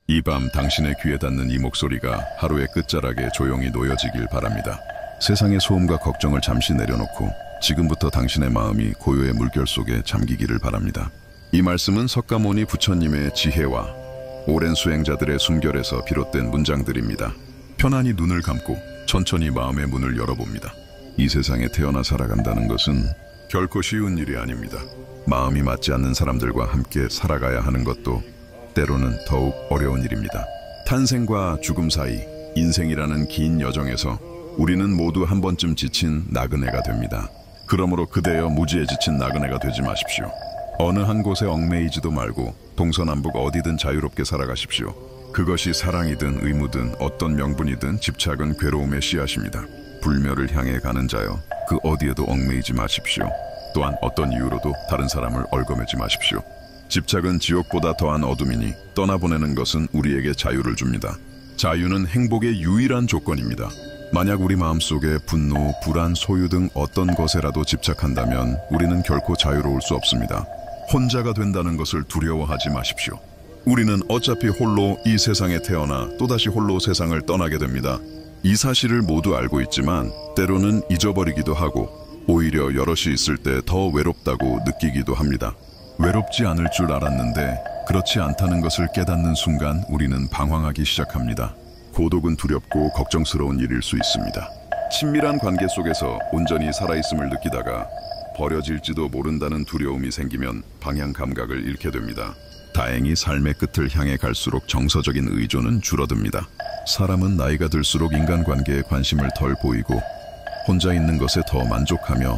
이 밤 당신의 귀에 닿는 이 목소리가 하루의 끝자락에 조용히 놓여지길 바랍니다. 세상의 소음과 걱정을 잠시 내려놓고 지금부터 당신의 마음이 고요의 물결 속에 잠기기를 바랍니다. 이 말씀은 석가모니 부처님의 지혜와 오랜 수행자들의 숨결에서 비롯된 문장들입니다. 편안히 눈을 감고 천천히 마음의 문을 열어봅니다. 이 세상에 태어나 살아간다는 것은 결코 쉬운 일이 아닙니다. 마음이 맞지 않는 사람들과 함께 살아가야 하는 것도 때로는 더욱 어려운 일입니다. 탄생과 죽음 사이 인생이라는 긴 여정에서 우리는 모두 한 번쯤 지친 나그네가 됩니다. 그러므로 그대여 무지에 지친 나그네가 되지 마십시오. 어느 한 곳에 얽매이지도 말고 동서남북 어디든 자유롭게 살아가십시오. 그것이 사랑이든 의무든 어떤 명분이든 집착은 괴로움의 씨앗입니다. 불멸을 향해 가는 자여, 그 어디에도 얽매이지 마십시오. 또한 어떤 이유로도 다른 사람을 얽어매지 마십시오. 집착은 지옥보다 더한 어둠이니 떠나보내는 것은 우리에게 자유를 줍니다. 자유는 행복의 유일한 조건입니다. 만약 우리 마음속에 분노, 불안, 소유 등 어떤 것에라도 집착한다면 우리는 결코 자유로울 수 없습니다. 혼자가 된다는 것을 두려워하지 마십시오. 우리는 어차피 홀로 이 세상에 태어나 또다시 홀로 세상을 떠나게 됩니다. 이 사실을 모두 알고 있지만 때로는 잊어버리기도 하고 오히려 여럿이 있을 때 더 외롭다고 느끼기도 합니다. 외롭지 않을 줄 알았는데 그렇지 않다는 것을 깨닫는 순간 우리는 방황하기 시작합니다. 고독은 두렵고 걱정스러운 일일 수 있습니다. 친밀한 관계 속에서 온전히 살아있음을 느끼다가 버려질지도 모른다는 두려움이 생기면 방향 감각을 잃게 됩니다. 다행히 삶의 끝을 향해 갈수록 정서적인 의존은 줄어듭니다. 사람은 나이가 들수록 인간관계에 관심을 덜 보이고 혼자 있는 것에 더 만족하며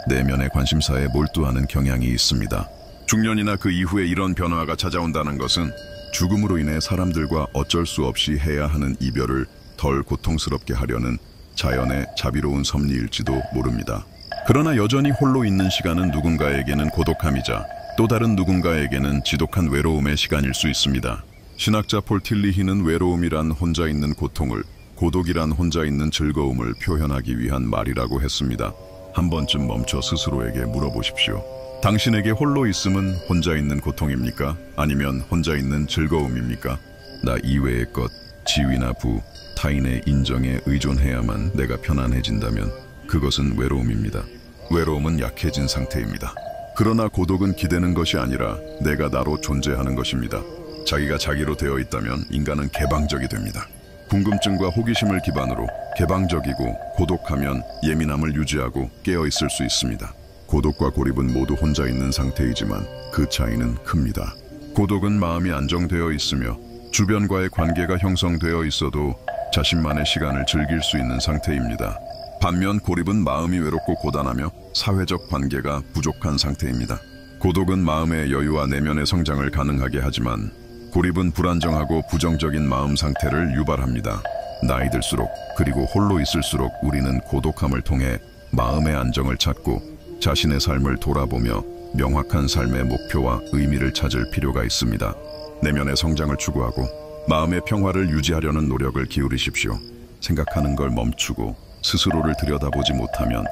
내면의 관심사에 몰두하는 경향이 있습니다. 중년이나 그 이후에 이런 변화가 찾아온다는 것은 죽음으로 인해 사람들과 어쩔 수 없이 해야 하는 이별을 덜 고통스럽게 하려는 자연의 자비로운 섭리일지도 모릅니다. 그러나 여전히 홀로 있는 시간은 누군가에게는 고독함이자 또 다른 누군가에게는 지독한 외로움의 시간일 수 있습니다. 신학자 폴 틸리히는 외로움이란 혼자 있는 고통을, 고독이란 혼자 있는 즐거움을 표현하기 위한 말이라고 했습니다. 한 번쯤 멈춰 스스로에게 물어보십시오. 당신에게 홀로 있음은 혼자 있는 고통입니까? 아니면 혼자 있는 즐거움입니까? 나 이외의 것, 지위나 부, 타인의 인정에 의존해야만 내가 편안해진다면 그것은 외로움입니다. 외로움은 약해진 상태입니다. 그러나 고독은 기대는 것이 아니라 내가 나로 존재하는 것입니다. 자기가 자기로 되어 있다면 인간은 개방적이 됩니다. 궁금증과 호기심을 기반으로 개방적이고 고독하면 예민함을 유지하고 깨어있을 수 있습니다. 고독과 고립은 모두 혼자 있는 상태이지만 그 차이는 큽니다. 고독은 마음이 안정되어 있으며 주변과의 관계가 형성되어 있어도 자신만의 시간을 즐길 수 있는 상태입니다. 반면 고립은 마음이 외롭고 고단하며 사회적 관계가 부족한 상태입니다. 고독은 마음의 여유와 내면의 성장을 가능하게 하지만 고립은 불안정하고 부정적인 마음 상태를 유발합니다. 나이 들수록 그리고 홀로 있을수록 우리는 고독함을 통해 마음의 안정을 찾고 자신의 삶을 돌아보며 명확한 삶의 목표와 의미를 찾을 필요가 있습니다. 내면의 성장을 추구하고 마음의 평화를 유지하려는 노력을 기울이십시오. 생각하는 걸 멈추고 스스로를 들여다보지 못하면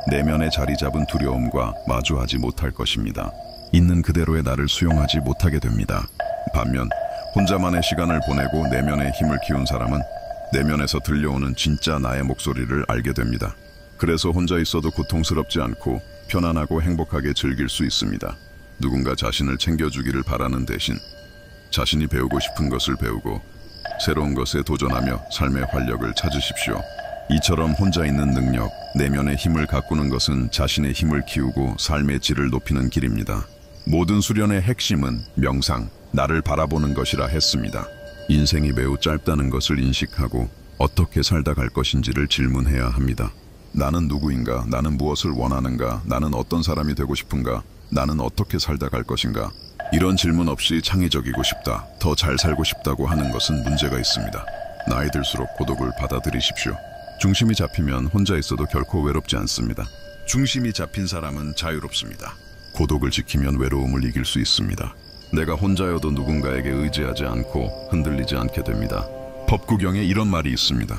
내면에 자리 잡은 두려움과 마주하지 못할 것입니다. 있는 그대로의 나를 수용하지 못하게 됩니다. 반면 혼자만의 시간을 보내고 내면의 힘을 키운 사람은 내면에서 들려오는 진짜 나의 목소리를 알게 됩니다. 그래서 혼자 있어도 고통스럽지 않고 편안하고 행복하게 즐길 수 있습니다. 누군가 자신을 챙겨주기를 바라는 대신 자신이 배우고 싶은 것을 배우고 새로운 것에 도전하며 삶의 활력을 찾으십시오. 이처럼 혼자 있는 능력, 내면의 힘을 가꾸는 것은 자신의 힘을 키우고 삶의 질을 높이는 길입니다. 모든 수련의 핵심은 명상, 나를 바라보는 것이라 했습니다. 인생이 매우 짧다는 것을 인식하고 어떻게 살다 갈 것인지를 질문해야 합니다. 나는 누구인가? 나는 무엇을 원하는가? 나는 어떤 사람이 되고 싶은가? 나는 어떻게 살다 갈 것인가? 이런 질문 없이 창의적이고 싶다, 더 잘 살고 싶다고 하는 것은 문제가 있습니다. 나이 들수록 고독을 받아들이십시오. 중심이 잡히면 혼자 있어도 결코 외롭지 않습니다. 중심이 잡힌 사람은 자유롭습니다. 고독을 지키면 외로움을 이길 수 있습니다. 내가 혼자여도 누군가에게 의지하지 않고 흔들리지 않게 됩니다. 법구경에 이런 말이 있습니다.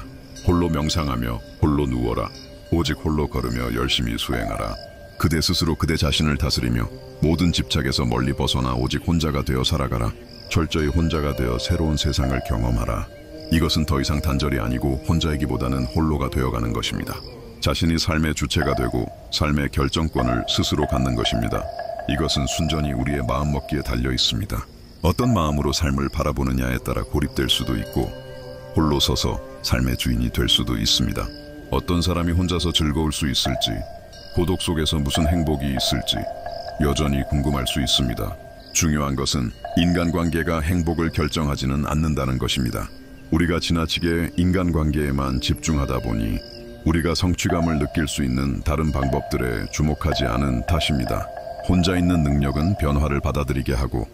홀로 명상하며 홀로 누워라. 오직 홀로 걸으며 열심히 수행하라. 그대 스스로 그대 자신을 다스리며 모든 집착에서 멀리 벗어나 오직 혼자가 되어 살아가라. 철저히 혼자가 되어 새로운 세상을 경험하라. 이것은 더 이상 단절이 아니고 혼자이기보다는 홀로가 되어가는 것입니다. 자신이 삶의 주체가 되고 삶의 결정권을 스스로 갖는 것입니다. 이것은 순전히 우리의 마음먹기에 달려 있습니다. 어떤 마음으로 삶을 바라보느냐에 따라 고립될 수도 있고 홀로 서서 삶의 주인이 될 수도 있습니다. 어떤 사람이 혼자서 즐거울 수 있을지, 고독 속에서 무슨 행복이 있을지 여전히 궁금할 수 있습니다. 중요한 것은 인간관계가 행복을 결정하지는 않는다는 것입니다. 우리가 지나치게 인간관계에만 집중하다 보니 우리가 성취감을 느낄 수 있는 다른 방법들에 주목하지 않은 탓입니다. 혼자 있는 능력은 변화를 받아들이게 하고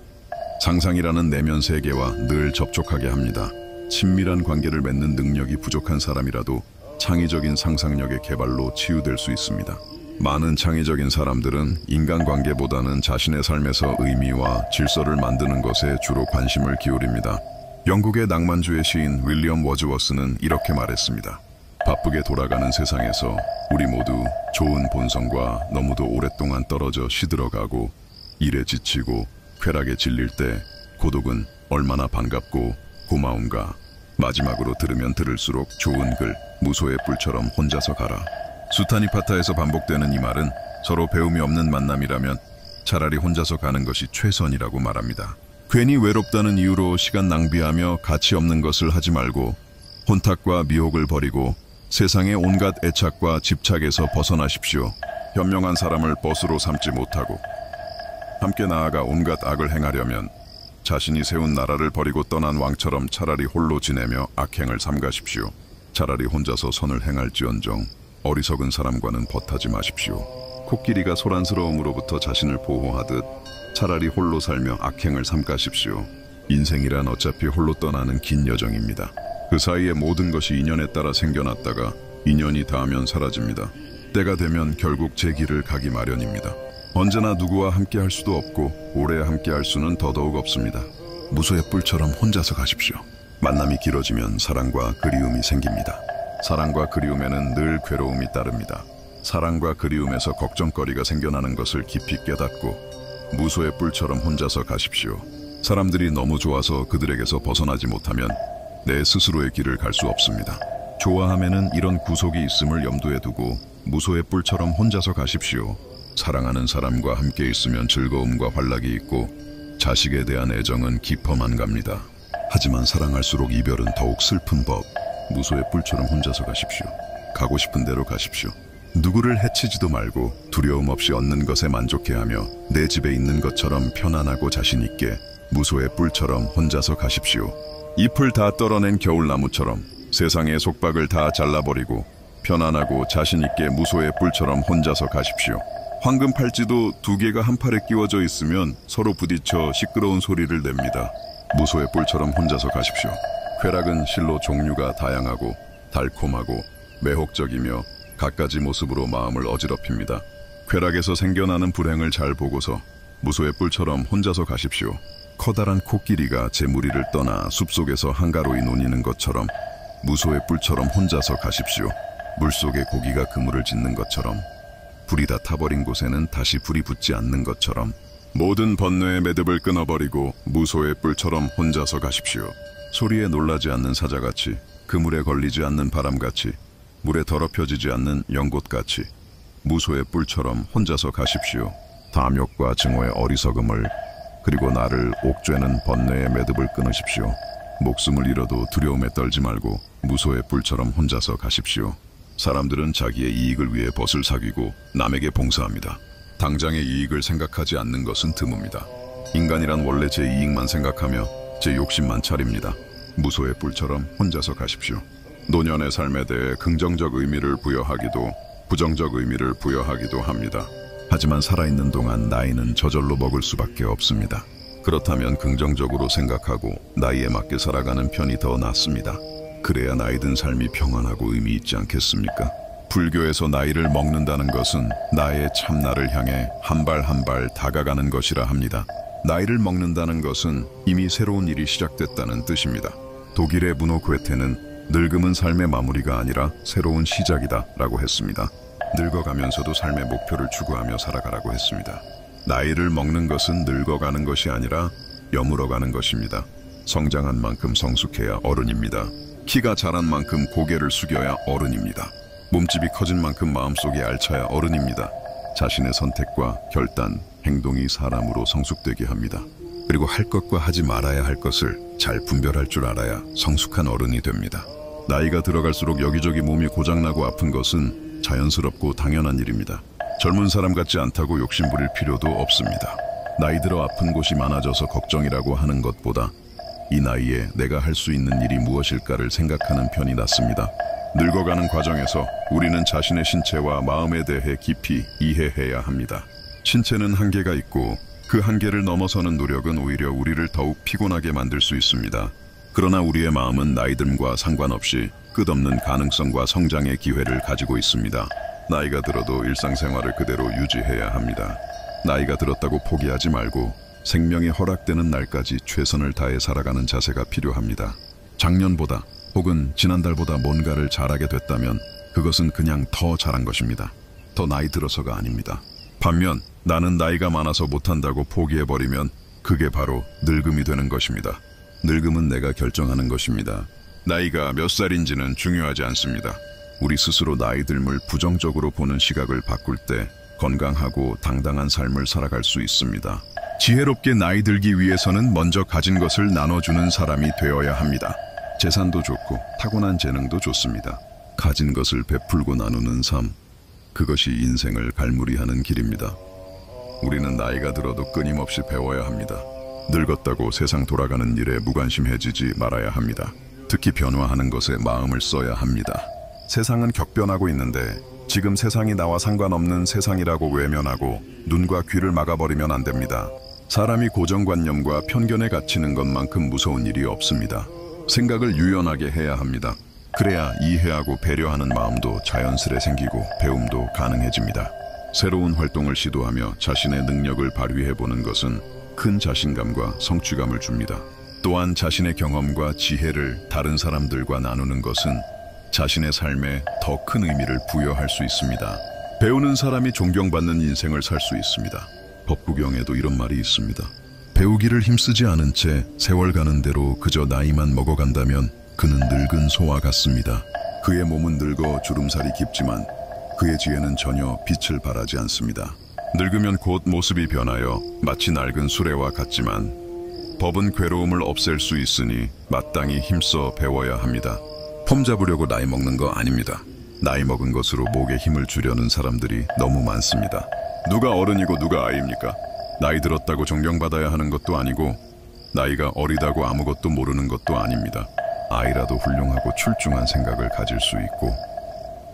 상상이라는 내면 세계와 늘 접촉하게 합니다. 친밀한 관계를 맺는 능력이 부족한 사람이라도 창의적인 상상력의 개발로 치유될 수 있습니다. 많은 창의적인 사람들은 인간관계보다는 자신의 삶에서 의미와 질서를 만드는 것에 주로 관심을 기울입니다. 영국의 낭만주의 시인 윌리엄 워즈워스는 이렇게 말했습니다. 바쁘게 돌아가는 세상에서 우리 모두 좋은 본성과 너무도 오랫동안 떨어져 시들어가고 일에 지치고 쾌락에 질릴 때 고독은 얼마나 반갑고 고마운가. 마지막으로 들으면 들을수록 좋은 글, 무소의 뿔처럼 혼자서 가라. 수타니파타에서 반복되는 이 말은 서로 배움이 없는 만남이라면 차라리 혼자서 가는 것이 최선이라고 말합니다. 괜히 외롭다는 이유로 시간 낭비하며 가치 없는 것을 하지 말고 혼탁과 미혹을 버리고 세상의 온갖 애착과 집착에서 벗어나십시오. 현명한 사람을 벗으로 삼지 못하고 함께 나아가 온갖 악을 행하려면 자신이 세운 나라를 버리고 떠난 왕처럼 차라리 홀로 지내며 악행을 삼가십시오. 차라리 혼자서 선을 행할지언정 어리석은 사람과는 벗하지 마십시오. 코끼리가 소란스러움으로부터 자신을 보호하듯 차라리 홀로 살며 악행을 삼가십시오. 인생이란 어차피 홀로 떠나는 긴 여정입니다. 그 사이에 모든 것이 인연에 따라 생겨났다가 인연이 닿으면 사라집니다. 때가 되면 결국 제 길을 가기 마련입니다. 언제나 누구와 함께 할 수도 없고 오래 함께 할 수는 더더욱 없습니다. 무소의 뿔처럼 혼자서 가십시오. 만남이 길어지면 사랑과 그리움이 생깁니다. 사랑과 그리움에는 늘 괴로움이 따릅니다. 사랑과 그리움에서 걱정거리가 생겨나는 것을 깊이 깨닫고 무소의 뿔처럼 혼자서 가십시오. 사람들이 너무 좋아서 그들에게서 벗어나지 못하면 내 스스로의 길을 갈 수 없습니다. 좋아함에는 이런 구속이 있음을 염두에 두고 무소의 뿔처럼 혼자서 가십시오. 사랑하는 사람과 함께 있으면 즐거움과 환락이 있고 자식에 대한 애정은 깊어만 갑니다. 하지만 사랑할수록 이별은 더욱 슬픈 법. 무소의 뿔처럼 혼자서 가십시오. 가고 싶은 대로 가십시오. 누구를 해치지도 말고 두려움 없이 얻는 것에 만족해하며 내 집에 있는 것처럼 편안하고 자신 있게 무소의 뿔처럼 혼자서 가십시오. 잎을 다 떨어낸 겨울나무처럼 세상의 속박을 다 잘라버리고 편안하고 자신 있게 무소의 뿔처럼 혼자서 가십시오. 황금 팔찌도 두 개가 한 팔에 끼워져 있으면 서로 부딪혀 시끄러운 소리를 냅니다. 무소의 뿔처럼 혼자서 가십시오. 쾌락은 실로 종류가 다양하고 달콤하고 매혹적이며 갖가지 모습으로 마음을 어지럽힙니다. 쾌락에서 생겨나는 불행을 잘 보고서 무소의 뿔처럼 혼자서 가십시오. 커다란 코끼리가 제 무리를 떠나 숲속에서 한가로이 노니는 것처럼 무소의 뿔처럼 혼자서 가십시오. 물속에 고기가 그물을 짓는 것처럼 불이 다 타버린 곳에는 다시 불이 붙지 않는 것처럼 모든 번뇌의 매듭을 끊어버리고 무소의 뿔처럼 혼자서 가십시오. 소리에 놀라지 않는 사자같이 그물에 걸리지 않는 바람같이 물에 더럽혀지지 않는 연꽃같이 무소의 뿔처럼 혼자서 가십시오. 탐욕과 증오의 어리석음을 그리고 나를 옥죄는 번뇌의 매듭을 끊으십시오. 목숨을 잃어도 두려움에 떨지 말고 무소의 뿔처럼 혼자서 가십시오. 사람들은 자기의 이익을 위해 벗을 사귀고 남에게 봉사합니다. 당장의 이익을 생각하지 않는 것은 드뭅니다. 인간이란 원래 제 이익만 생각하며 제 욕심만 차립니다. 무소의 뿔처럼 혼자서 가십시오. 노년의 삶에 대해 긍정적 의미를 부여하기도 부정적 의미를 부여하기도 합니다. 하지만 살아있는 동안 나이는 저절로 먹을 수밖에 없습니다. 그렇다면 긍정적으로 생각하고 나이에 맞게 살아가는 편이 더 낫습니다. 그래야 나이 든 삶이 평안하고 의미 있지 않겠습니까? 불교에서 나이를 먹는다는 것은 나의 참나를 향해 한 발 한 발 다가가는 것이라 합니다. 나이를 먹는다는 것은 이미 새로운 일이 시작됐다는 뜻입니다. 독일의 문호 괴테는 늙음은 삶의 마무리가 아니라 새로운 시작이다 라고 했습니다. 늙어가면서도 삶의 목표를 추구하며 살아가라고 했습니다. 나이를 먹는 것은 늙어가는 것이 아니라 여물어가는 것입니다. 성장한 만큼 성숙해야 어른입니다. 키가 자란 만큼 고개를 숙여야 어른입니다. 몸집이 커진 만큼 마음속이 알차야 어른입니다. 자신의 선택과 결단, 행동이 사람으로 성숙되게 합니다. 그리고 할 것과 하지 말아야 할 것을 잘 분별할 줄 알아야 성숙한 어른이 됩니다. 나이가 들어갈수록 여기저기 몸이 고장나고 아픈 것은 자연스럽고 당연한 일입니다. 젊은 사람 같지 않다고 욕심부릴 필요도 없습니다. 나이 들어 아픈 곳이 많아져서 걱정이라고 하는 것보다 이 나이에 내가 할 수 있는 일이 무엇일까를 생각하는 편이 낫습니다. 늙어가는 과정에서 우리는 자신의 신체와 마음에 대해 깊이 이해해야 합니다. 신체는 한계가 있고 그 한계를 넘어서는 노력은 오히려 우리를 더욱 피곤하게 만들 수 있습니다. 그러나 우리의 마음은 나이듦과 상관없이 끝없는 가능성과 성장의 기회를 가지고 있습니다. 나이가 들어도 일상생활을 그대로 유지해야 합니다. 나이가 들었다고 포기하지 말고 생명이 허락되는 날까지 최선을 다해 살아가는 자세가 필요합니다. 작년보다 혹은 지난달보다 뭔가를 잘하게 됐다면 그것은 그냥 더 잘한 것입니다. 더 나이 들어서가 아닙니다. 반면 나는 나이가 많아서 못한다고 포기해버리면 그게 바로 늙음이 되는 것입니다. 늙음은 내가 결정하는 것입니다. 나이가 몇 살인지는 중요하지 않습니다. 우리 스스로 나이 듦을 부정적으로 보는 시각을 바꿀 때 건강하고 당당한 삶을 살아갈 수 있습니다. 지혜롭게 나이 들기 위해서는 먼저 가진 것을 나눠주는 사람이 되어야 합니다. 재산도 좋고 타고난 재능도 좋습니다. 가진 것을 베풀고 나누는 삶, 그것이 인생을 갈무리하는 길입니다. 우리는 나이가 들어도 끊임없이 배워야 합니다. 늙었다고 세상 돌아가는 일에 무관심해지지 말아야 합니다. 특히 변화하는 것에 마음을 써야 합니다. 세상은 격변하고 있는데 지금 세상이 나와 상관없는 세상이라고 외면하고 눈과 귀를 막아버리면 안 됩니다. 사람이 고정관념과 편견에 갇히는 것만큼 무서운 일이 없습니다. 생각을 유연하게 해야 합니다. 그래야 이해하고 배려하는 마음도 자연스레 생기고 배움도 가능해집니다. 새로운 활동을 시도하며 자신의 능력을 발휘해보는 것은 큰 자신감과 성취감을 줍니다. 또한 자신의 경험과 지혜를 다른 사람들과 나누는 것은 자신의 삶에 더 큰 의미를 부여할 수 있습니다. 배우는 사람이 존경받는 인생을 살 수 있습니다. 법구경에도 이런 말이 있습니다. 배우기를 힘쓰지 않은 채 세월 가는 대로 그저 나이만 먹어간다면 그는 늙은 소와 같습니다. 그의 몸은 늙어 주름살이 깊지만 그의 지혜는 전혀 빛을 발하지 않습니다. 늙으면 곧 모습이 변하여 마치 낡은 수레와 같지만 법은 괴로움을 없앨 수 있으니 마땅히 힘써 배워야 합니다. 폼 잡으려고 나이 먹는 거 아닙니다. 나이 먹은 것으로 목에 힘을 주려는 사람들이 너무 많습니다. 누가 어른이고 누가 아이입니까? 나이 들었다고 존경받아야 하는 것도 아니고 나이가 어리다고 아무것도 모르는 것도 아닙니다. 아이라도 훌륭하고 출중한 생각을 가질 수 있고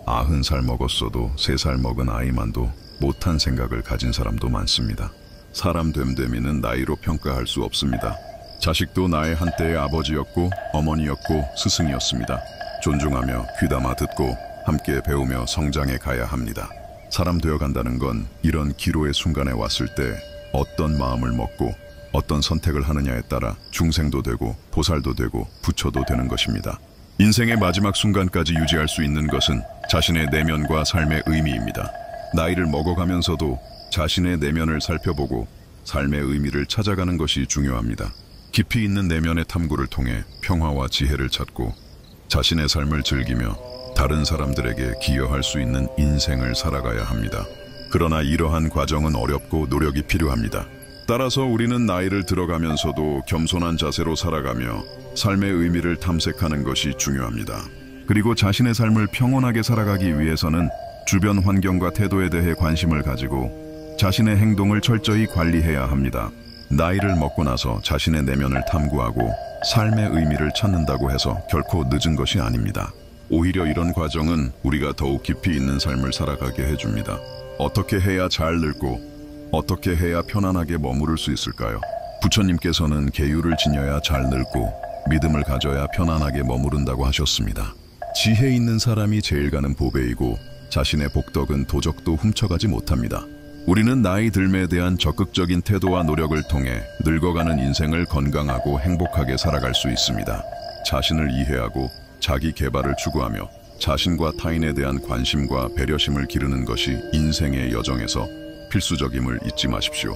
90살 먹었어도 3살 먹은 아이만도 못한 생각을 가진 사람도 많습니다. 사람 됨됨이는 나이로 평가할 수 없습니다. 자식도 나의 한때의 아버지였고 어머니였고 스승이었습니다. 존중하며 귀담아 듣고 함께 배우며 성장해 가야 합니다. 사람 되어간다는 건 이런 기로의 순간에 왔을 때 어떤 마음을 먹고 어떤 선택을 하느냐에 따라 중생도 되고 보살도 되고 부처도 되는 것입니다. 인생의 마지막 순간까지 유지할 수 있는 것은 자신의 내면과 삶의 의미입니다. 나이를 먹어가면서도 자신의 내면을 살펴보고 삶의 의미를 찾아가는 것이 중요합니다. 깊이 있는 내면의 탐구를 통해 평화와 지혜를 찾고 자신의 삶을 즐기며 다른 사람들에게 기여할 수 있는 인생을 살아가야 합니다. 그러나 이러한 과정은 어렵고 노력이 필요합니다. 따라서 우리는 나이를 들어가면서도 겸손한 자세로 살아가며 삶의 의미를 탐색하는 것이 중요합니다. 그리고 자신의 삶을 평온하게 살아가기 위해서는 주변 환경과 태도에 대해 관심을 가지고 자신의 행동을 철저히 관리해야 합니다. 나이를 먹고 나서 자신의 내면을 탐구하고 삶의 의미를 찾는다고 해서 결코 늦은 것이 아닙니다. 오히려 이런 과정은 우리가 더욱 깊이 있는 삶을 살아가게 해줍니다. 어떻게 해야 잘 늙고 어떻게 해야 편안하게 머무를 수 있을까요? 부처님께서는 계율을 지녀야 잘 늙고 믿음을 가져야 편안하게 머무른다고 하셨습니다. 지혜 있는 사람이 제일 가는 보배이고 자신의 복덕은 도적도 훔쳐가지 못합니다. 우리는 나이 듦에 대한 적극적인 태도와 노력을 통해 늙어가는 인생을 건강하고 행복하게 살아갈 수 있습니다. 자신을 이해하고 자기 개발을 추구하며 자신과 타인에 대한 관심과 배려심을 기르는 것이 인생의 여정에서 필수적임을 잊지 마십시오.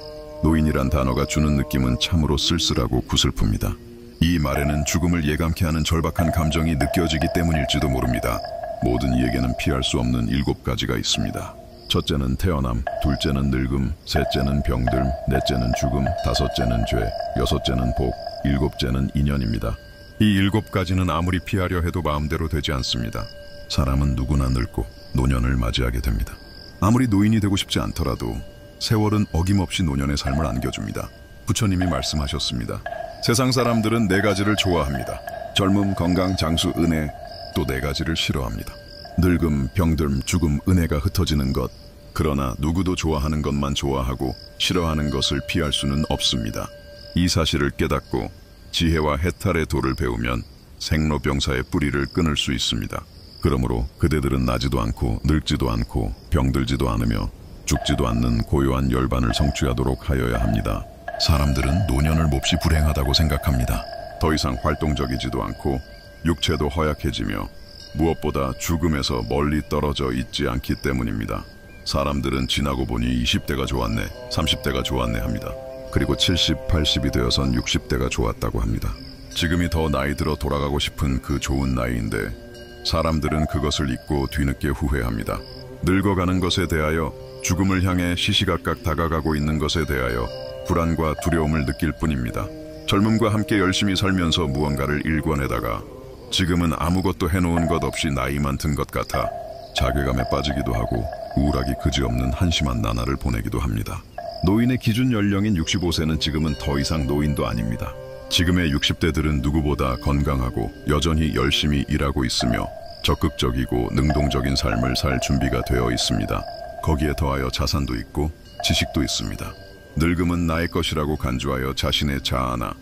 노인이란 단어가 주는 느낌은 참으로 쓸쓸하고 구슬픕니다. 이 말에는 죽음을 예감케 하는 절박한 감정이 느껴지기 때문일지도 모릅니다. 모든 이에게는 피할 수 없는 7가지가 있습니다. 첫째는 태어남, 둘째는 늙음, 셋째는 병들, 넷째는 죽음, 다섯째는 죄, 여섯째는 복, 일곱째는 인연입니다. 이 7가지는 아무리 피하려 해도 마음대로 되지 않습니다. 사람은 누구나 늙고 노년을 맞이하게 됩니다. 아무리 노인이 되고 싶지 않더라도 세월은 어김없이 노년의 삶을 안겨줍니다. 부처님이 말씀하셨습니다. 세상 사람들은 4가지를 좋아합니다. 젊음, 건강, 장수, 은혜, 또 4가지를 싫어합니다. 늙음, 병듦, 죽음, 은혜가 흩어지는 것. 그러나 누구도 좋아하는 것만 좋아하고 싫어하는 것을 피할 수는 없습니다. 이 사실을 깨닫고 지혜와 해탈의 도를 배우면 생로병사의 뿌리를 끊을 수 있습니다. 그러므로 그대들은 나지도 않고 늙지도 않고 병들지도 않으며 죽지도 않는 고요한 열반을 성취하도록 하여야 합니다. 사람들은 노년을 몹시 불행하다고 생각합니다. 더 이상 활동적이지도 않고 육체도 허약해지며 무엇보다 죽음에서 멀리 떨어져 있지 않기 때문입니다. 사람들은 지나고 보니 20대가 좋았네, 30대가 좋았네 합니다. 그리고 70, 80이 되어선 60대가 좋았다고 합니다. 지금이 더 나이 들어 돌아가고 싶은 그 좋은 나이인데 사람들은 그것을 잊고 뒤늦게 후회합니다. 늙어가는 것에 대하여, 죽음을 향해 시시각각 다가가고 있는 것에 대하여 불안과 두려움을 느낄 뿐입니다. 젊음과 함께 열심히 살면서 무언가를 일궈내다가 지금은 아무것도 해놓은 것 없이 나이만 든 것 같아 자괴감에 빠지기도 하고 우울하기 그지없는 한심한 나날을 보내기도 합니다. 노인의 기준 연령인 65세는 지금은 더 이상 노인도 아닙니다. 지금의 60대들은 누구보다 건강하고 여전히 열심히 일하고 있으며 적극적이고 능동적인 삶을 살 준비가 되어 있습니다. 거기에 더하여 자산도 있고 지식도 있습니다. 늙음은 나의 것이라고 간주하여 자신의 자아나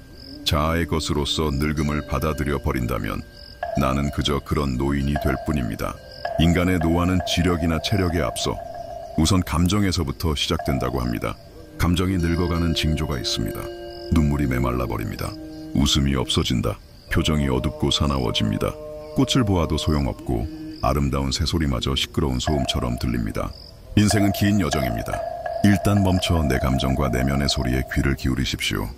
자아의 것으로서 늙음을 받아들여 버린다면 나는 그저 그런 노인이 될 뿐입니다. 인간의 노화는 지력이나 체력에 앞서 우선 감정에서부터 시작된다고 합니다. 감정이 늙어가는 징조가 있습니다. 눈물이 메말라 버립니다. 웃음이 없어진다. 표정이 어둡고 사나워집니다. 꽃을 보아도 소용없고 아름다운 새소리마저 시끄러운 소음처럼 들립니다. 인생은 긴 여정입니다. 일단 멈춰 내 감정과 내면의 소리에 귀를 기울이십시오.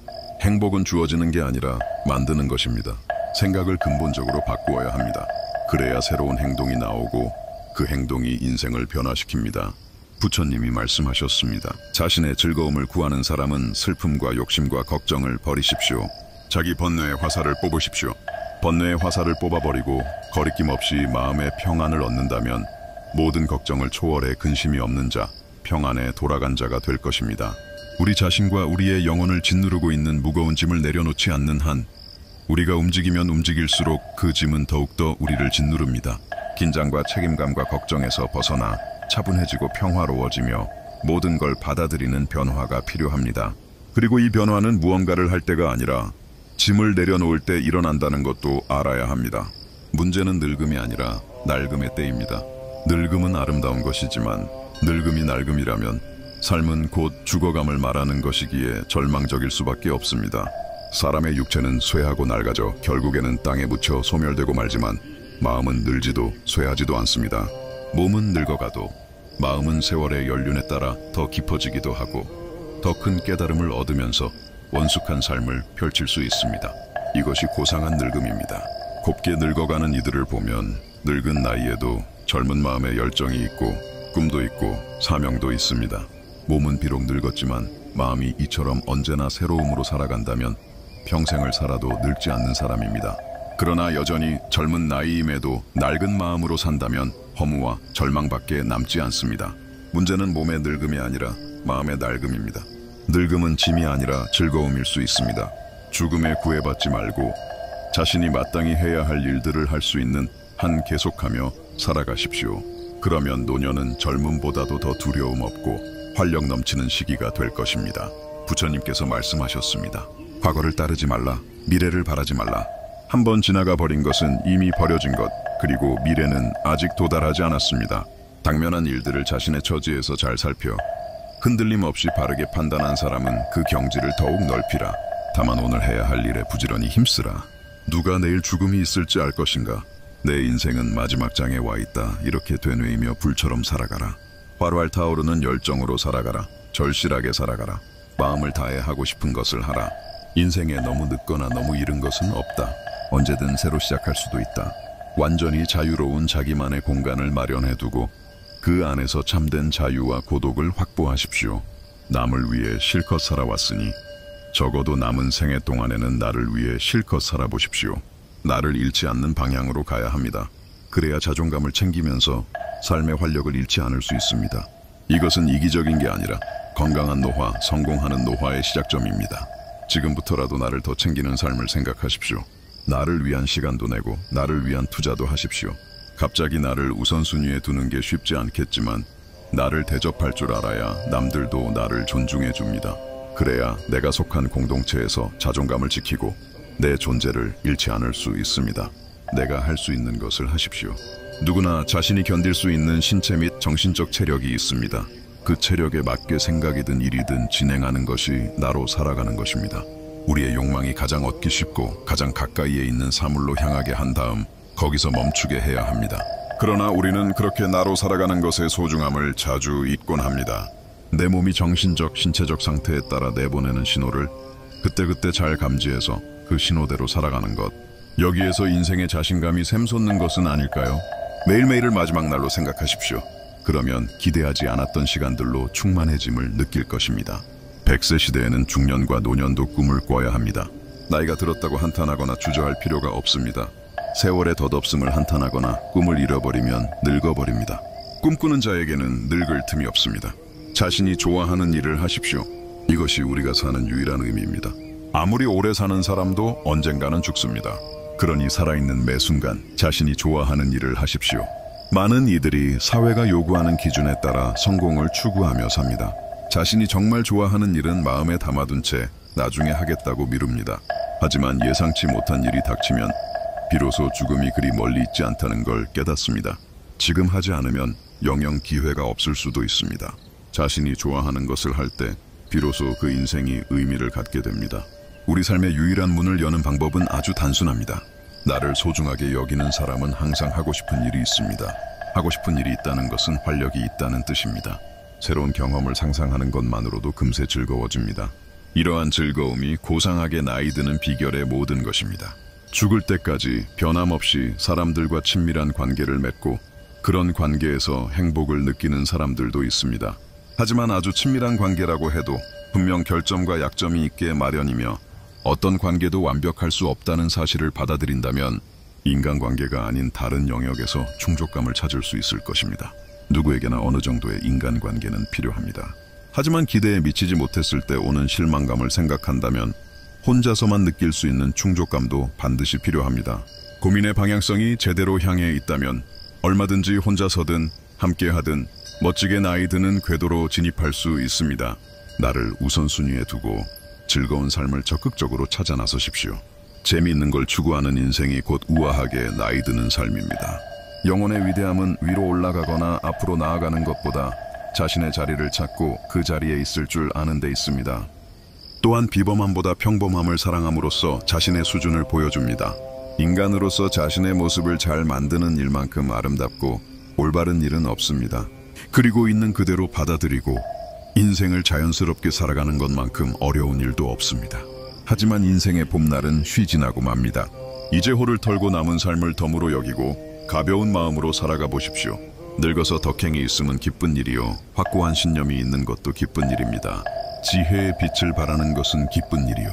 행복은 주어지는 게 아니라 만드는 것입니다. 생각을 근본적으로 바꾸어야 합니다. 그래야 새로운 행동이 나오고 그 행동이 인생을 변화시킵니다. 부처님이 말씀하셨습니다. 자신의 즐거움을 구하는 사람은 슬픔과 욕심과 걱정을 버리십시오. 자기 번뇌의 화살을 뽑으십시오. 번뇌의 화살을 뽑아버리고 거리낌 없이 마음의 평안을 얻는다면 모든 걱정을 초월해 근심이 없는 자, 평안에 돌아간 자가 될 것입니다. 우리 자신과 우리의 영혼을 짓누르고 있는 무거운 짐을 내려놓지 않는 한 우리가 움직이면 움직일수록 그 짐은 더욱더 우리를 짓누릅니다. 긴장과 책임감과 걱정에서 벗어나 차분해지고 평화로워지며 모든 걸 받아들이는 변화가 필요합니다. 그리고 이 변화는 무언가를 할 때가 아니라 짐을 내려놓을 때 일어난다는 것도 알아야 합니다. 문제는 늙음이 아니라 낡음의 때입니다. 늙음은 아름다운 것이지만 늙음이 낡음이라면 삶은 곧 죽어감을 말하는 것이기에 절망적일 수밖에 없습니다. 사람의 육체는 쇠하고 낡아져 결국에는 땅에 묻혀 소멸되고 말지만 마음은 늘지도 쇠하지도 않습니다. 몸은 늙어가도 마음은 세월의 연륜에 따라 더 깊어지기도 하고 더 큰 깨달음을 얻으면서 원숙한 삶을 펼칠 수 있습니다. 이것이 고상한 늙음입니다. 곱게 늙어가는 이들을 보면 늙은 나이에도 젊은 마음에 열정이 있고 꿈도 있고 사명도 있습니다. 몸은 비록 늙었지만 마음이 이처럼 언제나 새로움으로 살아간다면 평생을 살아도 늙지 않는 사람입니다. 그러나 여전히 젊은 나이임에도 낡은 마음으로 산다면 허무와 절망밖에 남지 않습니다. 문제는 몸의 늙음이 아니라 마음의 낡음입니다. 늙음은 짐이 아니라 즐거움일 수 있습니다. 죽음에 구애받지 말고 자신이 마땅히 해야 할 일들을 할 수 있는 한 계속하며 살아가십시오. 그러면 노년은 젊음보다도 더 두려움 없고 활력 넘치는 시기가 될 것입니다. 부처님께서 말씀하셨습니다. 과거를 따르지 말라. 미래를 바라지 말라. 한번 지나가 버린 것은 이미 버려진 것, 그리고 미래는 아직 도달하지 않았습니다. 당면한 일들을 자신의 처지에서 잘 살펴 흔들림 없이 바르게 판단한 사람은 그 경지를 더욱 넓히라. 다만 오늘 해야 할 일에 부지런히 힘쓰라. 누가 내일 죽음이 있을지 알 것인가? 내 인생은 마지막 장에 와 있다. 이렇게 되뇌이며 불처럼 살아가라. 활활 타오르는 열정으로 살아가라. 절실하게 살아가라. 마음을 다해 하고 싶은 것을 하라. 인생에 너무 늦거나 너무 이른 것은 없다. 언제든 새로 시작할 수도 있다. 완전히 자유로운 자기만의 공간을 마련해두고 그 안에서 참된 자유와 고독을 확보하십시오. 남을 위해 실컷 살아왔으니 적어도 남은 생애 동안에는 나를 위해 실컷 살아보십시오. 나를 잃지 않는 방향으로 가야 합니다. 그래야 자존감을 챙기면서 삶의 활력을 잃지 않을 수 있습니다. 이것은 이기적인 게 아니라 건강한 노화, 성공하는 노화의 시작점입니다. 지금부터라도 나를 더 챙기는 삶을 생각하십시오. 나를 위한 시간도 내고 나를 위한 투자도 하십시오. 갑자기 나를 우선순위에 두는 게 쉽지 않겠지만 나를 대접할 줄 알아야 남들도 나를 존중해 줍니다. 그래야 내가 속한 공동체에서 자존감을 지키고 내 존재를 잃지 않을 수 있습니다. 내가 할 수 있는 것을 하십시오. 누구나 자신이 견딜 수 있는 신체 및 정신적 체력이 있습니다. 그 체력에 맞게 생각이든 일이든 진행하는 것이 나로 살아가는 것입니다. 우리의 욕망이 가장 얻기 쉽고 가장 가까이에 있는 사물로 향하게 한 다음 거기서 멈추게 해야 합니다. 그러나 우리는 그렇게 나로 살아가는 것의 소중함을 자주 잊곤 합니다. 내 몸이 정신적, 신체적 상태에 따라 내보내는 신호를 그때그때 잘 감지해서 그 신호대로 살아가는 것. 여기에서 인생의 자신감이 샘솟는 것은 아닐까요? 매일매일을 마지막 날로 생각하십시오. 그러면 기대하지 않았던 시간들로 충만해짐을 느낄 것입니다. 100세 시대에는 중년과 노년도 꿈을 꿔야 합니다. 나이가 들었다고 한탄하거나 주저할 필요가 없습니다. 세월의 덧없음을 한탄하거나 꿈을 잃어버리면 늙어버립니다. 꿈꾸는 자에게는 늙을 틈이 없습니다. 자신이 좋아하는 일을 하십시오. 이것이 우리가 사는 유일한 의미입니다. 아무리 오래 사는 사람도 언젠가는 죽습니다. 그러니 살아있는 매 순간 자신이 좋아하는 일을 하십시오. 많은 이들이 사회가 요구하는 기준에 따라 성공을 추구하며 삽니다. 자신이 정말 좋아하는 일은 마음에 담아둔 채 나중에 하겠다고 미룹니다. 하지만 예상치 못한 일이 닥치면 비로소 죽음이 그리 멀리 있지 않다는 걸 깨닫습니다. 지금 하지 않으면 영영 기회가 없을 수도 있습니다. 자신이 좋아하는 것을 할 때 비로소 그 인생이 의미를 갖게 됩니다. 우리 삶의 유일한 문을 여는 방법은 아주 단순합니다. 나를 소중하게 여기는 사람은 항상 하고 싶은 일이 있습니다. 하고 싶은 일이 있다는 것은 활력이 있다는 뜻입니다. 새로운 경험을 상상하는 것만으로도 금세 즐거워집니다. 이러한 즐거움이 고상하게 나이 드는 비결의 모든 것입니다. 죽을 때까지 변함없이 사람들과 친밀한 관계를 맺고 그런 관계에서 행복을 느끼는 사람들도 있습니다. 하지만 아주 친밀한 관계라고 해도 분명 결점과 약점이 있게 마련이며 어떤 관계도 완벽할 수 없다는 사실을 받아들인다면 인간관계가 아닌 다른 영역에서 충족감을 찾을 수 있을 것입니다. 누구에게나 어느 정도의 인간관계는 필요합니다. 하지만 기대에 미치지 못했을 때 오는 실망감을 생각한다면 혼자서만 느낄 수 있는 충족감도 반드시 필요합니다. 고민의 방향성이 제대로 향해 있다면 얼마든지 혼자서든 함께하든 멋지게 나이 드는 궤도로 진입할 수 있습니다. 나를 우선순위에 두고 즐거운 삶을 적극적으로 찾아 나서십시오. 재미있는 걸 추구하는 인생이 곧 우아하게 나이 드는 삶입니다. 영혼의 위대함은 위로 올라가거나 앞으로 나아가는 것보다 자신의 자리를 찾고 그 자리에 있을 줄 아는 데 있습니다. 또한 비범함보다 평범함을 사랑함으로써 자신의 수준을 보여줍니다. 인간으로서 자신의 모습을 잘 만드는 일만큼 아름답고 올바른 일은 없습니다. 그리고 있는 그대로 받아들이고 인생을 자연스럽게 살아가는 것만큼 어려운 일도 없습니다. 하지만 인생의 봄날은 쉬지 나고 맙니다. 이제 호를 털고 남은 삶을 덤으로 여기고 가벼운 마음으로 살아가 보십시오. 늙어서 덕행이 있으면 기쁜 일이요, 확고한 신념이 있는 것도 기쁜 일입니다. 지혜의 빛을 발하는 것은 기쁜 일이요,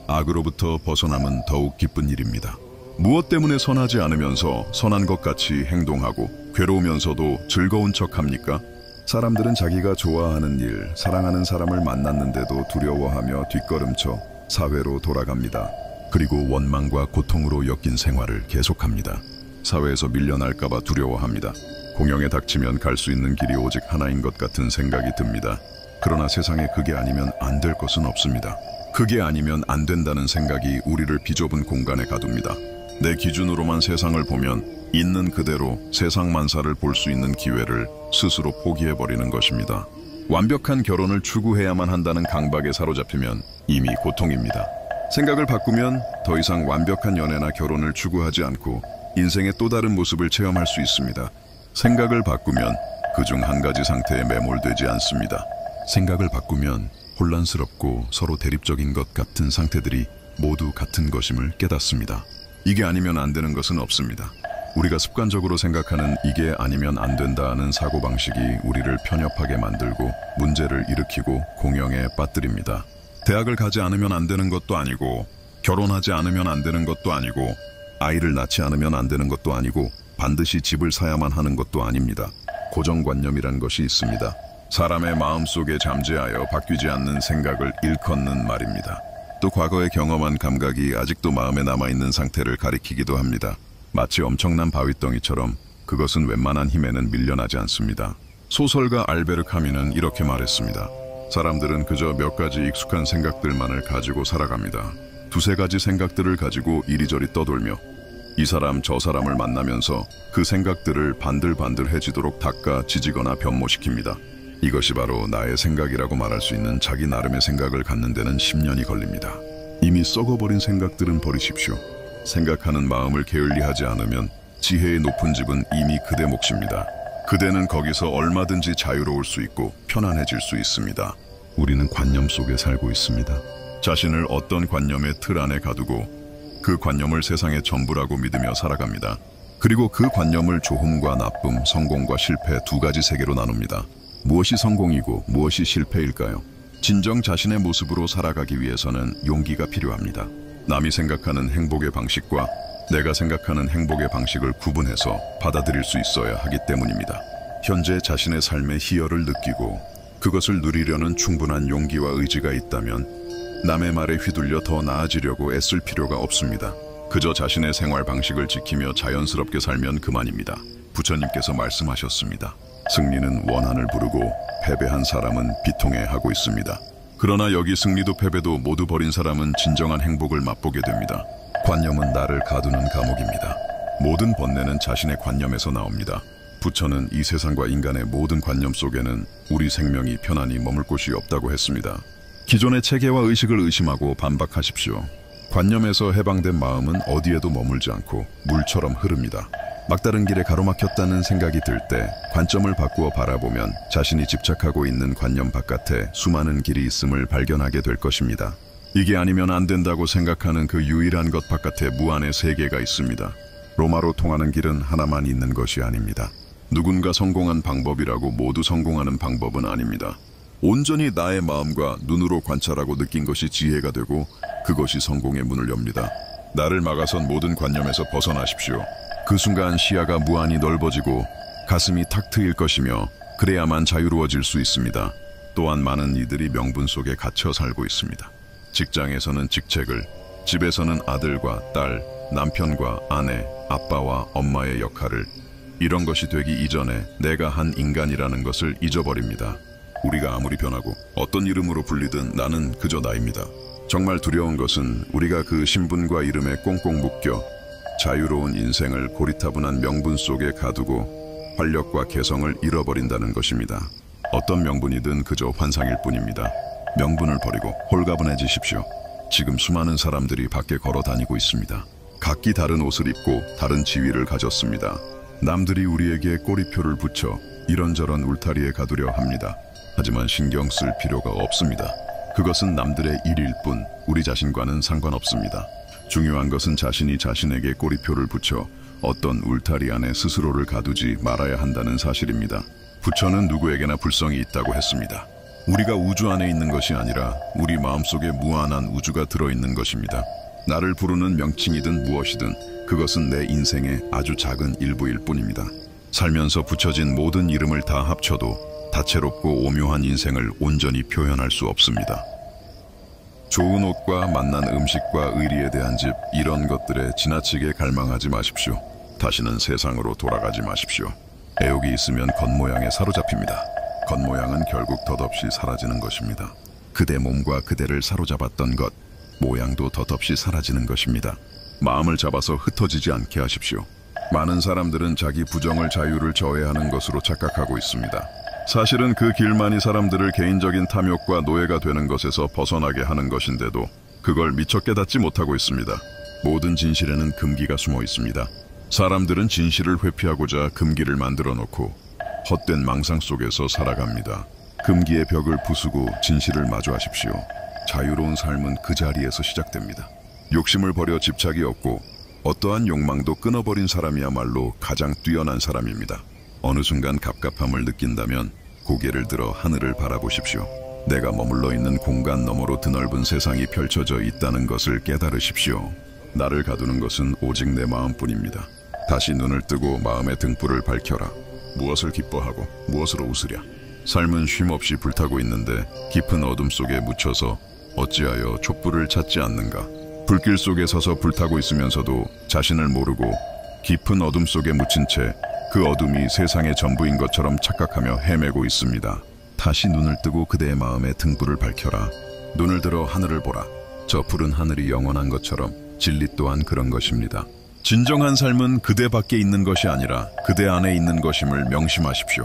악으로부터 벗어남은 더욱 기쁜 일입니다. 무엇 때문에 선하지 않으면서 선한 것 같이 행동하고 괴로우면서도 즐거운 척합니까? 사람들은 자기가 좋아하는 일, 사랑하는 사람을 만났는데도 두려워하며 뒷걸음쳐 사회로 돌아갑니다. 그리고 원망과 고통으로 엮인 생활을 계속합니다. 사회에서 밀려날까봐 두려워합니다. 공영에 닥치면 갈 수 있는 길이 오직 하나인 것 같은 생각이 듭니다. 그러나 세상에 그게 아니면 안 될 것은 없습니다. 그게 아니면 안 된다는 생각이 우리를 비좁은 공간에 가둡니다. 내 기준으로만 세상을 보면 있는 그대로 세상 만사를 볼 수 있는 기회를 스스로 포기해버리는 것입니다. 완벽한 결혼을 추구해야만 한다는 강박에 사로잡히면 이미 고통입니다. 생각을 바꾸면 더 이상 완벽한 연애나 결혼을 추구하지 않고 인생의 또 다른 모습을 체험할 수 있습니다. 생각을 바꾸면 그중 한 가지 상태에 매몰되지 않습니다. 생각을 바꾸면 혼란스럽고 서로 대립적인 것 같은 상태들이 모두 같은 것임을 깨닫습니다. 이게 아니면 안 되는 것은 없습니다. 우리가 습관적으로 생각하는 이게 아니면 안 된다는 사고방식이 우리를 편협하게 만들고 문제를 일으키고 공영에 빠뜨립니다. 대학을 가지 않으면 안 되는 것도 아니고, 결혼하지 않으면 안 되는 것도 아니고, 아이를 낳지 않으면 안 되는 것도 아니고, 반드시 집을 사야만 하는 것도 아닙니다. 고정관념이란 것이 있습니다. 사람의 마음속에 잠재하여 바뀌지 않는 생각을 일컫는 말입니다. 또 과거에 경험한 감각이 아직도 마음에 남아있는 상태를 가리키기도 합니다. 마치 엄청난 바위덩이처럼 그것은 웬만한 힘에는 밀려나지 않습니다. 소설가 알베르 카뮈는 이렇게 말했습니다. 사람들은 그저 몇 가지 익숙한 생각들만을 가지고 살아갑니다. 두세 가지 생각들을 가지고 이리저리 떠돌며 이 사람 저 사람을 만나면서 그 생각들을 반들반들해지도록 닦아 지지거나 변모시킵니다. 이것이 바로 나의 생각이라고 말할 수 있는 자기 나름의 생각을 갖는 데는 10년이 걸립니다. 이미 썩어버린 생각들은 버리십시오. 생각하는 마음을 게을리하지 않으면 지혜의 높은 집은 이미 그대 몫입니다. 그대는 거기서 얼마든지 자유로울 수 있고 편안해질 수 있습니다. 우리는 관념 속에 살고 있습니다. 자신을 어떤 관념의 틀 안에 가두고 그 관념을 세상의 전부라고 믿으며 살아갑니다. 그리고 그 관념을 좋음과 나쁨, 성공과 실패 두 가지 세계로 나눕니다. 무엇이 성공이고 무엇이 실패일까요? 진정 자신의 모습으로 살아가기 위해서는 용기가 필요합니다. 남이 생각하는 행복의 방식과 내가 생각하는 행복의 방식을 구분해서 받아들일 수 있어야 하기 때문입니다. 현재 자신의 삶의 희열을 느끼고 그것을 누리려는 충분한 용기와 의지가 있다면 남의 말에 휘둘려 더 나아지려고 애쓸 필요가 없습니다. 그저 자신의 생활 방식을 지키며 자연스럽게 살면 그만입니다. 부처님께서 말씀하셨습니다. 승리는 원한을 부르고 패배한 사람은 비통해하고 있습니다. 그러나 여기 승리도 패배도 모두 버린 사람은 진정한 행복을 맛보게 됩니다. 관념은 나를 가두는 감옥입니다. 모든 번뇌는 자신의 관념에서 나옵니다. 부처는 이 세상과 인간의 모든 관념 속에는 우리 생명이 편안히 머물 곳이 없다고 했습니다. 기존의 체계와 의식을 의심하고 반박하십시오. 관념에서 해방된 마음은 어디에도 머물지 않고 물처럼 흐릅니다. 막다른 길에 가로막혔다는 생각이 들 때 관점을 바꾸어 바라보면 자신이 집착하고 있는 관념 바깥에 수많은 길이 있음을 발견하게 될 것입니다. 이게 아니면 안 된다고 생각하는 그 유일한 것 바깥에 무한의 세계가 있습니다. 로마로 통하는 길은 하나만 있는 것이 아닙니다. 누군가 성공한 방법이라고 모두 성공하는 방법은 아닙니다. 온전히 나의 마음과 눈으로 관찰하고 느낀 것이 지혜가 되고 그것이 성공의 문을 엽니다. 나를 막아선 모든 관념에서 벗어나십시오. 그 순간 시야가 무한히 넓어지고 가슴이 탁 트일 것이며 그래야만 자유로워질 수 있습니다. 또한 많은 이들이 명분 속에 갇혀 살고 있습니다. 직장에서는 직책을, 집에서는 아들과 딸, 남편과 아내, 아빠와 엄마의 역할을, 이런 것이 되기 이전에 내가 한 인간이라는 것을 잊어버립니다. 우리가 아무리 변하고 어떤 이름으로 불리든 나는 그저 나입니다. 정말 두려운 것은 우리가 그 신분과 이름에 꽁꽁 묶여 자유로운 인생을 고리타분한 명분 속에 가두고 활력과 개성을 잃어버린다는 것입니다. 어떤 명분이든 그저 환상일 뿐입니다. 명분을 버리고 홀가분해지십시오. 지금 수많은 사람들이 밖에 걸어 다니고 있습니다. 각기 다른 옷을 입고 다른 지위를 가졌습니다. 남들이 우리에게 꼬리표를 붙여 이런저런 울타리에 가두려 합니다. 하지만 신경 쓸 필요가 없습니다. 그것은 남들의 일일 뿐 우리 자신과는 상관없습니다. 중요한 것은 자신이 자신에게 꼬리표를 붙여 어떤 울타리 안에 스스로를 가두지 말아야 한다는 사실입니다. 부처는 누구에게나 불성이 있다고 했습니다. 우리가 우주 안에 있는 것이 아니라 우리 마음속에 무한한 우주가 들어있는 것입니다. 나를 부르는 명칭이든 무엇이든 그것은 내 인생의 아주 작은 일부일 뿐입니다. 살면서 붙여진 모든 이름을 다 합쳐도 다채롭고 오묘한 인생을 온전히 표현할 수 없습니다. 좋은 옷과 맛난 음식과 의리에 대한 집, 이런 것들에 지나치게 갈망하지 마십시오. 다시는 세상으로 돌아가지 마십시오. 애욕이 있으면 겉모양에 사로잡힙니다. 겉모양은 결국 덧없이 사라지는 것입니다. 그대 몸과 그대를 사로잡았던 것, 모양도 덧없이 사라지는 것입니다. 마음을 잡아서 흩어지지 않게 하십시오. 많은 사람들은 자기 부정을 자유를 저해하는 것으로 착각하고 있습니다. 사실은 그 길만이 사람들을 개인적인 탐욕과 노예가 되는 것에서 벗어나게 하는 것인데도 그걸 미처 깨닫지 못하고 있습니다. 모든 진실에는 금기가 숨어 있습니다. 사람들은 진실을 회피하고자 금기를 만들어 놓고 헛된 망상 속에서 살아갑니다. 금기의 벽을 부수고 진실을 마주하십시오. 자유로운 삶은 그 자리에서 시작됩니다. 욕심을 버려 집착이 없고 어떠한 욕망도 끊어버린 사람이야말로 가장 뛰어난 사람입니다. 어느 순간 갑갑함을 느낀다면 고개를 들어 하늘을 바라보십시오. 내가 머물러 있는 공간 너머로 드넓은 세상이 펼쳐져 있다는 것을 깨달으십시오. 나를 가두는 것은 오직 내 마음뿐입니다. 다시 눈을 뜨고 마음의 등불을 밝혀라. 무엇을 기뻐하고 무엇으로 웃으랴. 삶은 쉼없이 불타고 있는데 깊은 어둠 속에 묻혀서 어찌하여 촛불을 찾지 않는가. 불길 속에 서서 불타고 있으면서도 자신을 모르고 깊은 어둠 속에 묻힌 채 그 어둠이 세상의 전부인 것처럼 착각하며 헤매고 있습니다. 다시 눈을 뜨고 그대의 마음에 등불을 밝혀라. 눈을 들어 하늘을 보라. 저 푸른 하늘이 영원한 것처럼 진리 또한 그런 것입니다. 진정한 삶은 그대 밖에 있는 것이 아니라 그대 안에 있는 것임을 명심하십시오.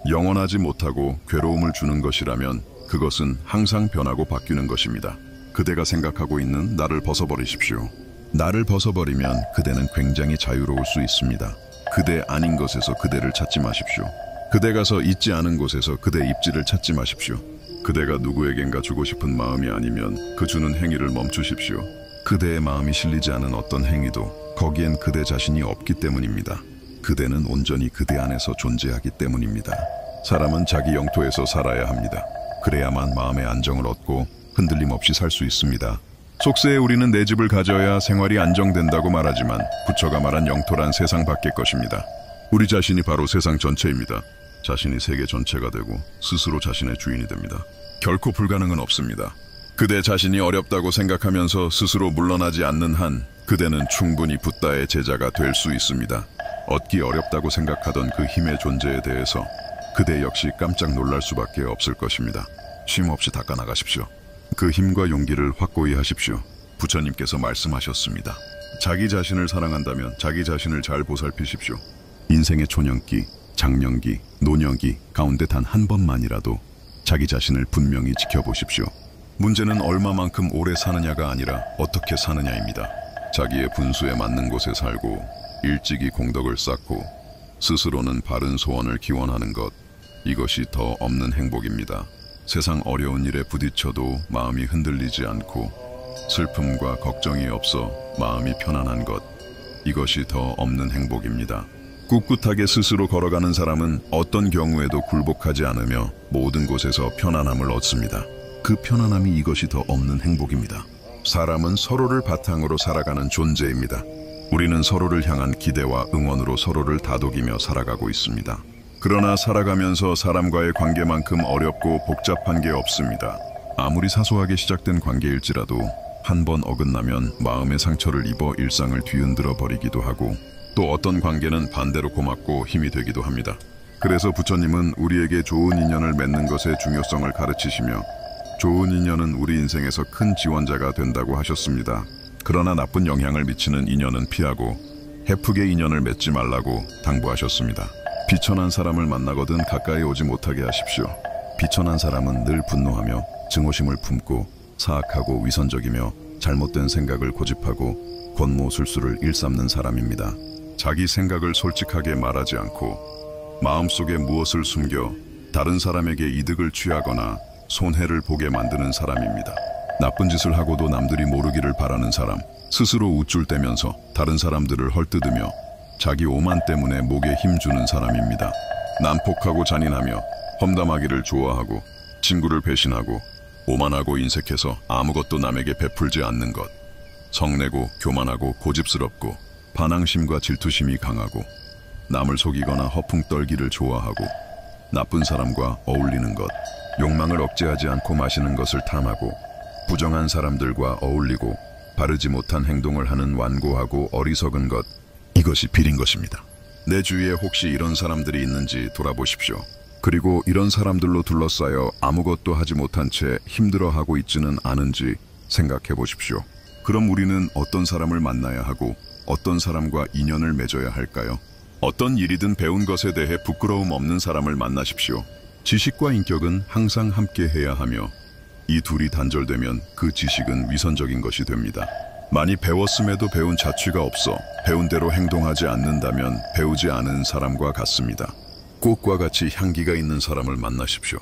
영원하지 못하고 괴로움을 주는 것이라면 그것은 항상 변하고 바뀌는 것입니다. 그대가 생각하고 있는 나를 벗어버리십시오. 나를 벗어버리면 그대는 굉장히 자유로울 수 있습니다. 그대 아닌 것에서 그대를 찾지 마십시오. 그대가서 있지 않은 곳에서 그대 입지를 찾지 마십시오. 그대가 누구에겐가 주고 싶은 마음이 아니면 그 주는 행위를 멈추십시오. 그대의 마음이 실리지 않은 어떤 행위도 거기엔 그대 자신이 없기 때문입니다. 그대는 온전히 그대 안에서 존재하기 때문입니다. 사람은 자기 영토에서 살아야 합니다. 그래야만 마음의 안정을 얻고 흔들림 없이 살 수 있습니다. 속세에 우리는 내 집을 가져야 생활이 안정된다고 말하지만 부처가 말한 영토란 세상 밖의 것입니다. 우리 자신이 바로 세상 전체입니다. 자신이 세계 전체가 되고 스스로 자신의 주인이 됩니다. 결코 불가능은 없습니다. 그대 자신이 어렵다고 생각하면서 스스로 물러나지 않는 한 그대는 충분히 붓다의 제자가 될 수 있습니다. 얻기 어렵다고 생각하던 그 힘의 존재에 대해서 그대 역시 깜짝 놀랄 수밖에 없을 것입니다. 쉼 없이 닦아나가십시오. 그 힘과 용기를 확고히 하십시오. 부처님께서 말씀하셨습니다. 자기 자신을 사랑한다면 자기 자신을 잘 보살피십시오. 인생의 초년기, 장년기, 노년기 가운데 단 한 번만이라도 자기 자신을 분명히 지켜보십시오. 문제는 얼마만큼 오래 사느냐가 아니라 어떻게 사느냐입니다. 자기의 분수에 맞는 곳에 살고 일찍이 공덕을 쌓고 스스로는 바른 소원을 기원하는 것, 이것이 더 없는 행복입니다. 세상 어려운 일에 부딪혀도 마음이 흔들리지 않고 슬픔과 걱정이 없어 마음이 편안한 것, 이것이 더 없는 행복입니다. 꿋꿋하게 스스로 걸어가는 사람은 어떤 경우에도 굴복하지 않으며 모든 곳에서 편안함을 얻습니다. 그 편안함이 이것이 더 없는 행복입니다. 사람은 서로를 바탕으로 살아가는 존재입니다. 우리는 서로를 향한 기대와 응원으로 서로를 다독이며 살아가고 있습니다. 그러나 살아가면서 사람과의 관계만큼 어렵고 복잡한 게 없습니다. 아무리 사소하게 시작된 관계일지라도 한 번 어긋나면 마음의 상처를 입어 일상을 뒤흔들어 버리기도 하고 또 어떤 관계는 반대로 고맙고 힘이 되기도 합니다. 그래서 부처님은 우리에게 좋은 인연을 맺는 것의 중요성을 가르치시며 좋은 인연은 우리 인생에서 큰 지원자가 된다고 하셨습니다. 그러나 나쁜 영향을 미치는 인연은 피하고 해프게 인연을 맺지 말라고 당부하셨습니다. 비천한 사람을 만나거든 가까이 오지 못하게 하십시오. 비천한 사람은 늘 분노하며 증오심을 품고 사악하고 위선적이며 잘못된 생각을 고집하고 권모술수를 일삼는 사람입니다. 자기 생각을 솔직하게 말하지 않고 마음속에 무엇을 숨겨 다른 사람에게 이득을 취하거나 손해를 보게 만드는 사람입니다. 나쁜 짓을 하고도 남들이 모르기를 바라는 사람, 스스로 우쭐대면서 다른 사람들을 헐뜯으며 자기 오만 때문에 목에 힘주는 사람입니다. 난폭하고 잔인하며 험담하기를 좋아하고 친구를 배신하고 오만하고 인색해서 아무것도 남에게 베풀지 않는 것, 성내고 교만하고 고집스럽고 반항심과 질투심이 강하고 남을 속이거나 허풍 떨기를 좋아하고 나쁜 사람과 어울리는 것, 욕망을 억제하지 않고 마시는 것을 탐하고 부정한 사람들과 어울리고 바르지 못한 행동을 하는 완고하고 어리석은 것, 이것이 비린 것입니다. 내 주위에 혹시 이런 사람들이 있는지 돌아보십시오. 그리고 이런 사람들로 둘러싸여 아무것도 하지 못한 채 힘들어하고 있지는 않은지 생각해 보십시오. 그럼 우리는 어떤 사람을 만나야 하고 어떤 사람과 인연을 맺어야 할까요? 어떤 일이든 배운 것에 대해 부끄러움 없는 사람을 만나십시오. 지식과 인격은 항상 함께 해야 하며 이 둘이 단절되면 그 지식은 위선적인 것이 됩니다. 많이 배웠음에도 배운 자취가 없어 배운 대로 행동하지 않는다면 배우지 않은 사람과 같습니다. 꽃과 같이 향기가 있는 사람을 만나십시오.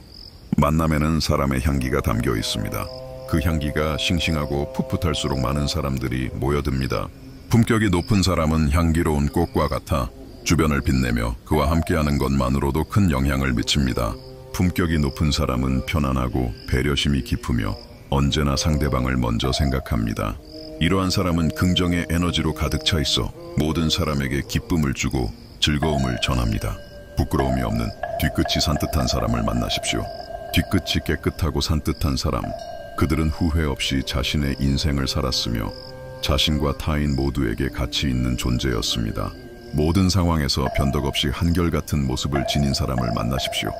만남에는 사람의 향기가 담겨 있습니다. 그 향기가 싱싱하고 풋풋할수록 많은 사람들이 모여듭니다. 품격이 높은 사람은 향기로운 꽃과 같아 주변을 빛내며 그와 함께하는 것만으로도 큰 영향을 미칩니다. 품격이 높은 사람은 편안하고 배려심이 깊으며 언제나 상대방을 먼저 생각합니다. 이러한 사람은 긍정의 에너지로 가득 차 있어 모든 사람에게 기쁨을 주고 즐거움을 전합니다. 부끄러움이 없는 뒤끝이 산뜻한 사람을 만나십시오. 뒤끝이 깨끗하고 산뜻한 사람, 그들은 후회 없이 자신의 인생을 살았으며 자신과 타인 모두에게 가치 있는 존재였습니다. 모든 상황에서 변덕 없이 한결같은 모습을 지닌 사람을 만나십시오.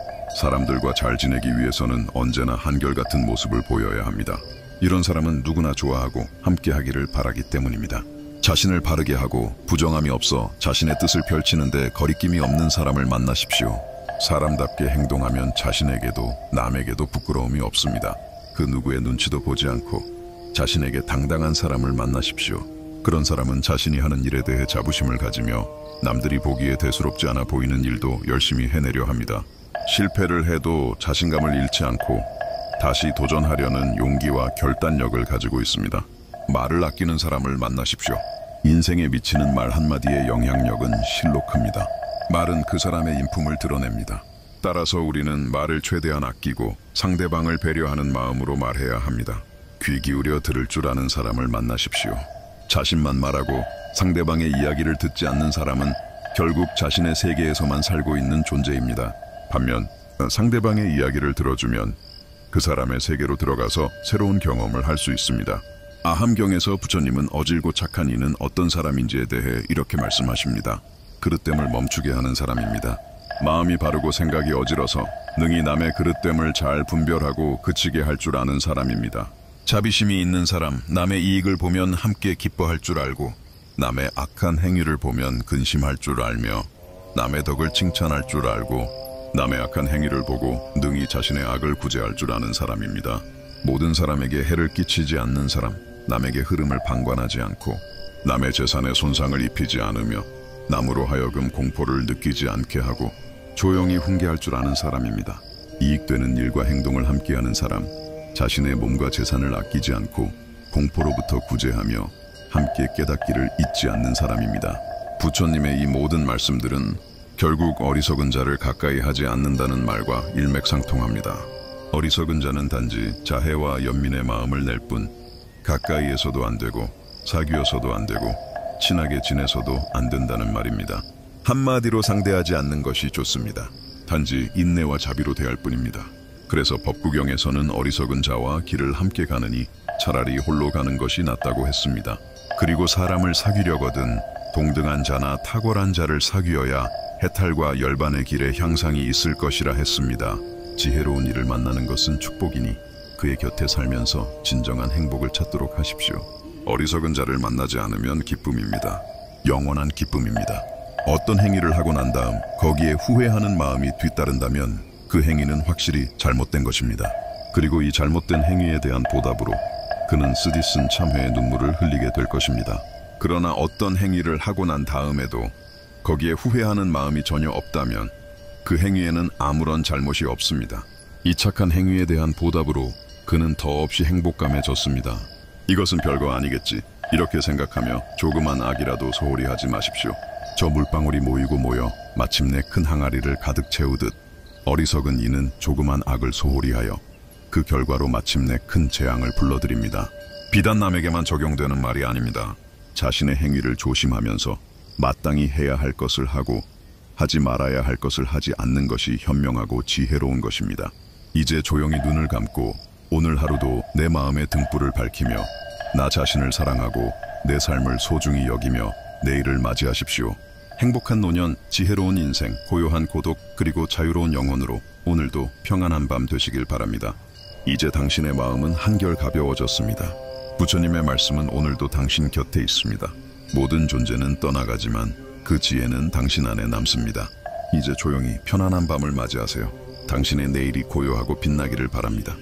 사람들과 잘 지내기 위해서는 언제나 한결같은 모습을 보여야 합니다. 이런 사람은 누구나 좋아하고 함께하기를 바라기 때문입니다. 자신을 바르게 하고 부정함이 없어 자신의 뜻을 펼치는데 거리낌이 없는 사람을 만나십시오. 사람답게 행동하면 자신에게도 남에게도 부끄러움이 없습니다. 그 누구의 눈치도 보지 않고 자신에게 당당한 사람을 만나십시오. 그런 사람은 자신이 하는 일에 대해 자부심을 가지며 남들이 보기에 대수롭지 않아 보이는 일도 열심히 해내려 합니다. 실패를 해도 자신감을 잃지 않고 다시 도전하려는 용기와 결단력을 가지고 있습니다. 말을 아끼는 사람을 만나십시오. 인생에 미치는 말 한마디의 영향력은 실록합니다. 말은 그 사람의 인품을 드러냅니다. 따라서 우리는 말을 최대한 아끼고 상대방을 배려하는 마음으로 말해야 합니다. 귀 기울여 들을 줄 아는 사람을 만나십시오. 자신만 말하고 상대방의 이야기를 듣지 않는 사람은 결국 자신의 세계에서만 살고 있는 존재입니다. 반면 상대방의 이야기를 들어주면 그 사람의 세계로 들어가서 새로운 경험을 할 수 있습니다. 아함경에서 부처님은 어질고 착한 이는 어떤 사람인지에 대해 이렇게 말씀하십니다. 그릇됨을 멈추게 하는 사람입니다. 마음이 바르고 생각이 어지러서 능히 남의 그릇됨을 잘 분별하고 그치게 할 줄 아는 사람입니다. 자비심이 있는 사람, 남의 이익을 보면 함께 기뻐할 줄 알고 남의 악한 행위를 보면 근심할 줄 알며 남의 덕을 칭찬할 줄 알고 남의 악한 행위를 보고 능히 자신의 악을 구제할 줄 아는 사람입니다. 모든 사람에게 해를 끼치지 않는 사람, 남에게 흐름을 방관하지 않고 남의 재산에 손상을 입히지 않으며 남으로 하여금 공포를 느끼지 않게 하고 조용히 훈계할 줄 아는 사람입니다. 이익되는 일과 행동을 함께하는 사람, 자신의 몸과 재산을 아끼지 않고 공포로부터 구제하며 함께 깨닫기를 잊지 않는 사람입니다. 부처님의 이 모든 말씀들은 결국 어리석은 자를 가까이 하지 않는다는 말과 일맥상통합니다. 어리석은 자는 단지 자해와 연민의 마음을 낼 뿐 가까이에서도 안 되고 사귀어서도 안 되고 친하게 지내서도 안 된다는 말입니다. 한마디로 상대하지 않는 것이 좋습니다. 단지 인내와 자비로 대할 뿐입니다. 그래서 법구경에서는 어리석은 자와 길을 함께 가느니 차라리 홀로 가는 것이 낫다고 했습니다. 그리고 사람을 사귀려거든 동등한 자나 탁월한 자를 사귀어야 해탈과 열반의 길에 향상이 있을 것이라 했습니다. 지혜로운 이를 만나는 것은 축복이니 그의 곁에 살면서 진정한 행복을 찾도록 하십시오. 어리석은 자를 만나지 않으면 기쁨입니다. 영원한 기쁨입니다. 어떤 행위를 하고 난 다음 거기에 후회하는 마음이 뒤따른다면 그 행위는 확실히 잘못된 것입니다. 그리고 이 잘못된 행위에 대한 보답으로 그는 쓰디쓴 참회의 눈물을 흘리게 될 것입니다. 그러나 어떤 행위를 하고 난 다음에도 거기에 후회하는 마음이 전혀 없다면 그 행위에는 아무런 잘못이 없습니다. 이 착한 행위에 대한 보답으로 그는 더없이 행복감에 젖습니다. 이것은 별거 아니겠지, 이렇게 생각하며 조그만 악이라도 소홀히 하지 마십시오. 저 물방울이 모이고 모여 마침내 큰 항아리를 가득 채우듯 어리석은 이는 조그만 악을 소홀히 하여 그 결과로 마침내 큰 재앙을 불러들입니다. 비단 남에게만 적용되는 말이 아닙니다. 자신의 행위를 조심하면서 마땅히 해야 할 것을 하고 하지 말아야 할 것을 하지 않는 것이 현명하고 지혜로운 것입니다. 이제 조용히 눈을 감고 오늘 하루도 내 마음의 등불을 밝히며 나 자신을 사랑하고 내 삶을 소중히 여기며 내일을 맞이하십시오. 행복한 노년, 지혜로운 인생, 고요한 고독, 그리고 자유로운 영혼으로 오늘도 평안한 밤 되시길 바랍니다. 이제 당신의 마음은 한결 가벼워졌습니다. 부처님의 말씀은 오늘도 당신 곁에 있습니다. 모든 존재는 떠나가지만 그 지혜는 당신 안에 남습니다. 이제 조용히 편안한 밤을 맞이하세요. 당신의 내일이 고요하고 빛나기를 바랍니다.